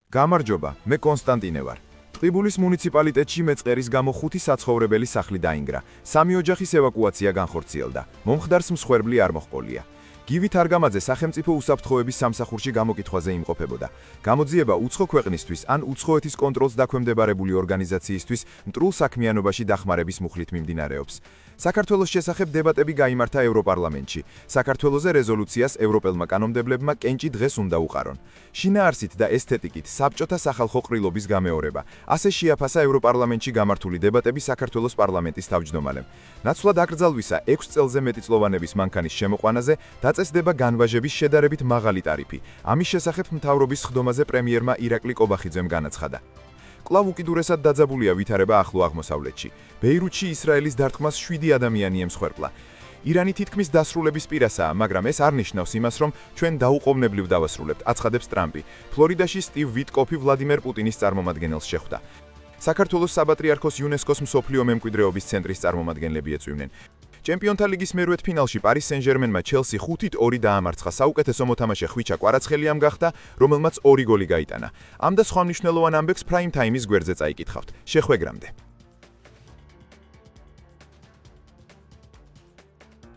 გამარჯობა, მე კონსტანტინე ვარ. ტყიბულის მუნიციპალიტეტში მეწყერის გამო 5 საცხოვრებელი სახლი დაინგრა. 3 ოჯახის ევაკუაცია განხორციელდა. მომხდარს მსხვერპლი არ მოჰყოლია. გივი თარგამაძე სახელმწიფო უსაფრთხოების სამსახურში გამოკითხვაზე იმყოფებოდა. გამოძიება უცხო ქვეყნისთვის ან უცხოეთის კონტროლს დაქვემდებარებული ორგანიზაციისთვის მტრულ საქმიანობაში დახმარების მუხლით მიმდინარეობს. საქართველოს შესახებ დებატები გაიმართა ევროპარლამენტში. საქართველოზე რეზოლუციას ევროპელმა კანონმდებლებმა კენჭი დღეს უნდა უყარონ. შინაარსით და ესთეტიკით საბჭოთა სახალხო ყრილობის გამეორება. ასე შეაფასა ევროპარლამენტში გამართული დებატები საქართველოს პარლამენტის თავმჯდომარემ. ნაცვლად აკრძალვისა 6 წელზე მეტიწლოვანების მანქანის შემოყვანაზე დაწესდება განვაჟების შედარებით მაღალი ტარიფი. ამის შესახებ მთავრობის ხდომაზე პრემიერმა ირაკლი კობახიძემ განაცხადა. კვლავ უკიდურესად დაძაბულია ვითარება ახლო აღმოსავლეთში. ბეირუთში ისრაელის დარტყმას 7 ადამიანი ემსხვერპლა. ირანი თითქმის დასრულების პირასაა, მაგრამ ეს არ ნიშნავს იმას, რომ ჩვენ დაუყოვნებლივ დავასრულებთ, აცხადებს ტრამპი. ფლორიდაში სტივ ვიტკოფი ვლადიმერ პუტინის წარმომადგენელს შეხვდა. საქართველოს საპატრიარქოს იუნესკოს მსოფლიო მემკვიდრეობის ცენტრის წარმომადგენლები ეწვივნენ. ჩემპიონთა ლიგის მერვედ ფინალში პარის სენ-ჟერმენმა ჩელსი 5-2 დაამარცხა. საუკეთესო მოთამაშე ხვიჩა კვარაცხელიამ გახდა, რომელმაც 2 გოლი გაიტანა. ამ და სხვა მნიშვნელოვან ამბებს პრაიმ ტაიმის გვერდზე წაიკითხავთ. შეხვედრამდე.